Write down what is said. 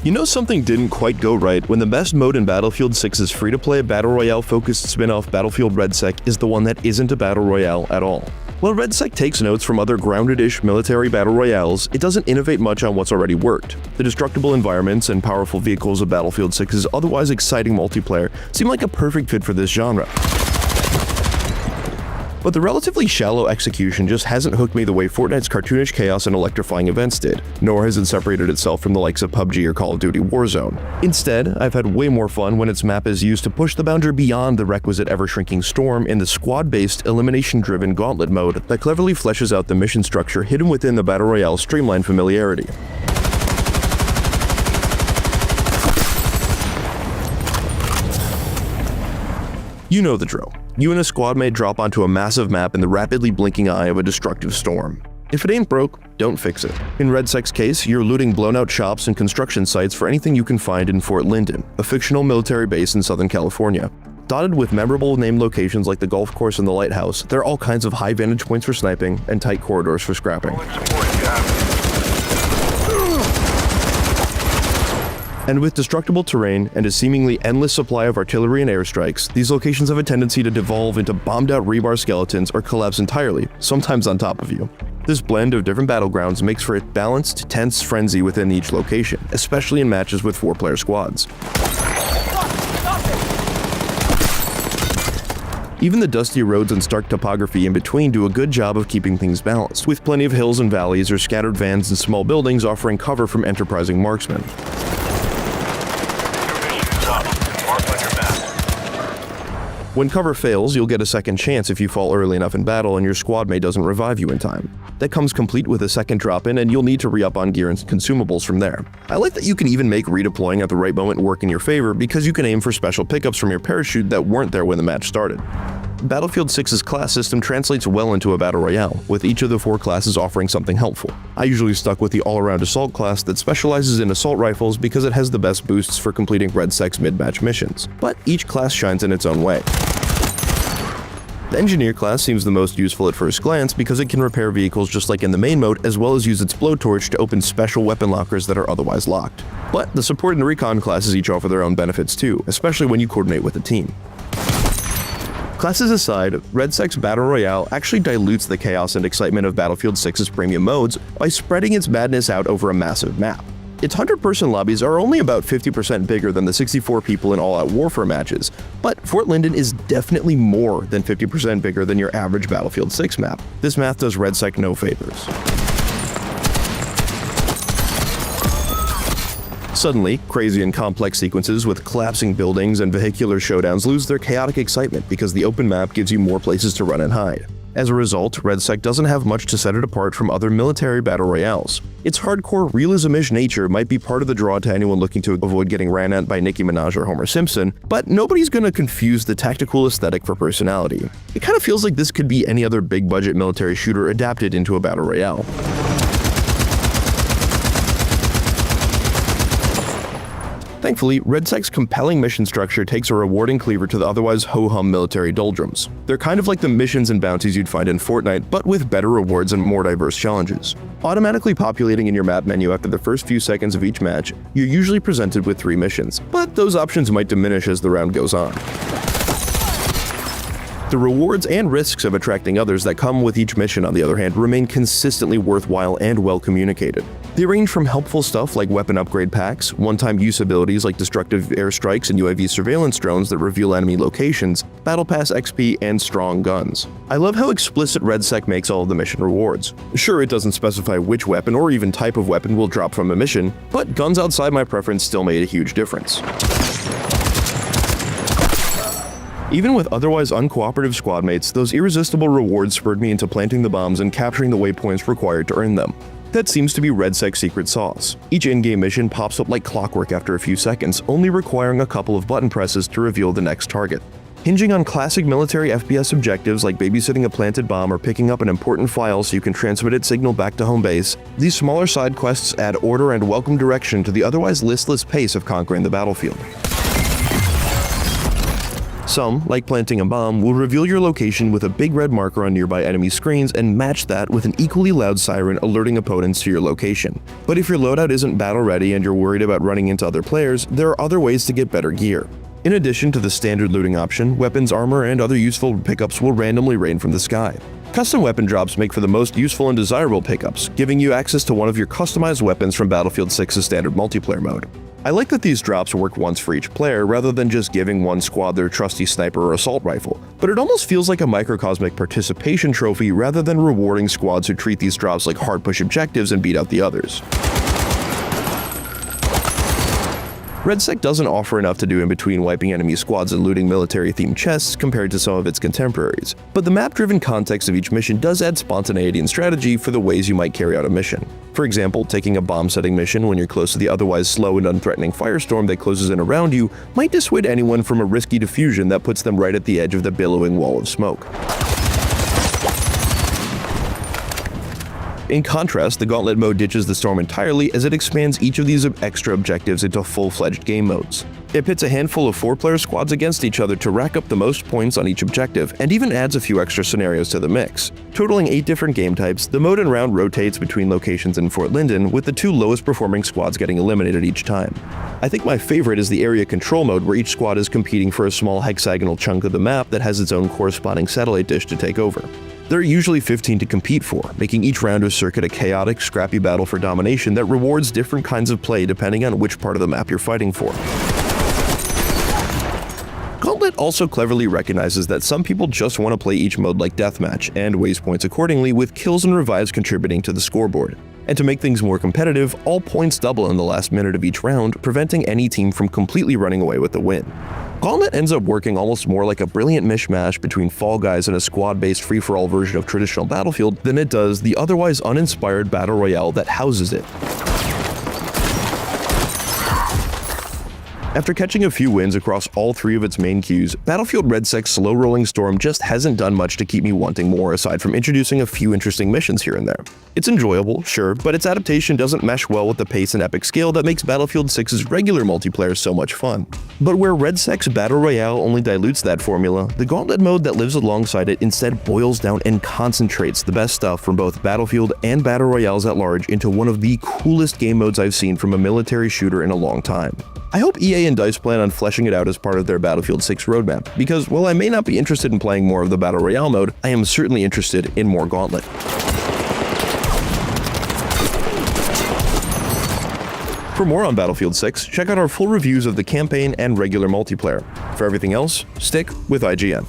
You know something didn't quite go right when the best mode in Battlefield 6's free-to-play Battle Royale-focused spin-off Battlefield REDSEC is the one that isn't a Battle Royale at all. While REDSEC takes notes from other grounded-ish military Battle Royales, it doesn't innovate much on what's already worked. The destructible environments and powerful vehicles of Battlefield 6's otherwise exciting multiplayer seem like a perfect fit for this genre. But the relatively shallow execution just hasn't hooked me the way Fortnite's cartoonish chaos and electrifying events did, nor has it separated itself from the likes of PUBG or Call of Duty Warzone. Instead, I've had way more fun when its map is used to push the boundary beyond the requisite ever-shrinking storm in the squad-based, elimination-driven Gauntlet mode that cleverly fleshes out the mission structure hidden within the Battle Royale's streamlined familiarity. You know the drill. You and a squad mate drop onto a massive map in the rapidly blinking eye of a destructive storm. If it ain't broke, don't fix it. In REDSEC's case, you're looting blown-out shops and construction sites for anything you can find in Fort Linden, a fictional military base in Southern California. Dotted with memorable named locations like the golf course and the lighthouse, there are all kinds of high vantage points for sniping and tight corridors for scrapping. And with destructible terrain and a seemingly endless supply of artillery and airstrikes, these locations have a tendency to devolve into bombed-out rebar skeletons or collapse entirely, sometimes on top of you. This blend of different battlegrounds makes for a balanced, tense frenzy within each location, especially in matches with 4-player squads. Even the dusty roads and stark topography in between do a good job of keeping things balanced, with plenty of hills and valleys or scattered vans and small buildings offering cover from enterprising marksmen. When cover fails, you'll get a second chance if you fall early enough in battle and your squad mate doesn't revive you in time. That comes complete with a second drop-in, and you'll need to re-up on gear and consumables from there. I like that you can even make redeploying at the right moment work in your favor because you can aim for special pickups from your parachute that weren't there when the match started. Battlefield 6's class system translates well into a Battle Royale, with each of the 4 classes offering something helpful. I usually stuck with the all-around assault class that specializes in assault rifles because it has the best boosts for completing REDSEC's mid-match missions, but each class shines in its own way. The Engineer class seems the most useful at first glance because it can repair vehicles just like in the main mode, as well as use its blowtorch to open special weapon lockers that are otherwise locked. But the Support and Recon classes each offer their own benefits too, especially when you coordinate with a team. Classes aside, REDSEC's Battle Royale actually dilutes the chaos and excitement of Battlefield 6's premium modes by spreading its madness out over a massive map. Its 100-person lobbies are only about 50% bigger than the 64 people in all-out warfare matches, but Fort Linden is definitely more than 50% bigger than your average Battlefield 6 map. This math does REDSEC no favors. Suddenly, crazy and complex sequences with collapsing buildings and vehicular showdowns lose their chaotic excitement because the open map gives you more places to run and hide. As a result, REDSEC doesn't have much to set it apart from other military battle royales. Its hardcore realism-ish nature might be part of the draw to anyone looking to avoid getting ran at by Nicki Minaj or Homer Simpson, but nobody's gonna confuse the tactical aesthetic for personality. It kinda feels like this could be any other big-budget military shooter adapted into a battle royale. Thankfully, REDSEC's compelling mission structure takes a rewarding cleaver to the otherwise ho-hum military doldrums. They're kind of like the missions and bounties you'd find in Fortnite, but with better rewards and more diverse challenges. Automatically populating in your map menu after the first few seconds of each match, you're usually presented with 3 missions, but those options might diminish as the round goes on. The rewards and risks of attracting others that come with each mission, on the other hand, remain consistently worthwhile and well communicated. They range from helpful stuff like weapon upgrade packs, one-time use abilities like destructive airstrikes and UAV surveillance drones that reveal enemy locations, Battle Pass XP, and strong guns. I love how explicit REDSEC makes all of the mission rewards. Sure, it doesn't specify which weapon or even type of weapon will drop from a mission, but guns outside my preference still made a huge difference. Even with otherwise uncooperative squad mates, those irresistible rewards spurred me into planting the bombs and capturing the waypoints required to earn them. That seems to be REDSEC's secret sauce. Each in-game mission pops up like clockwork after a few seconds, only requiring a couple of button presses to reveal the next target. Hinging on classic military FPS objectives like babysitting a planted bomb or picking up an important file so you can transmit its signal back to home base, these smaller side quests add order and welcome direction to the otherwise listless pace of conquering the battlefield. Some, like planting a bomb, will reveal your location with a big red marker on nearby enemy screens and match that with an equally loud siren alerting opponents to your location. But if your loadout isn't battle ready and you're worried about running into other players, there are other ways to get better gear. In addition to the standard looting option, weapons, armor, and other useful pickups will randomly rain from the sky. Custom weapon drops make for the most useful and desirable pickups, giving you access to one of your customized weapons from Battlefield 6's standard multiplayer mode. I like that these drops work once for each player rather than just giving one squad their trusty sniper or assault rifle, but it almost feels like a microcosmic participation trophy rather than rewarding squads who treat these drops like hard push objectives and beat out the others. REDSEC doesn't offer enough to do in between wiping enemy squads and looting military-themed chests compared to some of its contemporaries, but the map-driven context of each mission does add spontaneity and strategy for the ways you might carry out a mission. For example, taking a bomb-setting mission when you're close to the otherwise slow and unthreatening firestorm that closes in around you might dissuade anyone from a risky diffusion that puts them right at the edge of the billowing wall of smoke. In contrast, the Gauntlet mode ditches the storm entirely as it expands each of these extra objectives into full-fledged game modes. It pits a handful of 4-player squads against each other to rack up the most points on each objective, and even adds a few extra scenarios to the mix. Totaling 8 different game types, the mode and round rotates between locations in Fort Linden, with the 2 lowest performing squads getting eliminated each time. I think my favorite is the area control mode, where each squad is competing for a small hexagonal chunk of the map that has its own corresponding satellite dish to take over. There are usually 15 to compete for, making each round of circuit a chaotic, scrappy battle for domination that rewards different kinds of play depending on which part of the map you're fighting for. Gauntlet also cleverly recognizes that some people just want to play each mode like deathmatch, and weighs points accordingly, with kills and revives contributing to the scoreboard. And to make things more competitive, all points double in the last minute of each round, preventing any team from completely running away with the win. Gauntlet ends up working almost more like a brilliant mishmash between Fall Guys and a squad-based free-for-all version of traditional Battlefield than it does the otherwise uninspired Battle Royale that houses it. After catching a few wins across all 3 of its main queues, Battlefield REDSEC's slow-rolling storm just hasn't done much to keep me wanting more aside from introducing a few interesting missions here and there. It's enjoyable, sure, but its adaptation doesn't mesh well with the pace and epic scale that makes Battlefield 6's regular multiplayer so much fun. But where REDSEC's Battle Royale only dilutes that formula, the Gauntlet mode that lives alongside it instead boils down and concentrates the best stuff from both Battlefield and Battle Royales at large into one of the coolest game modes I've seen from a military shooter in a long time. I hope EA and DICE plan on fleshing it out as part of their Battlefield 6 roadmap, because while I may not be interested in playing more of the Battle Royale mode, I am certainly interested in more Gauntlet. For more on Battlefield 6, check out our full reviews of the campaign and regular multiplayer. For everything else, stick with IGN.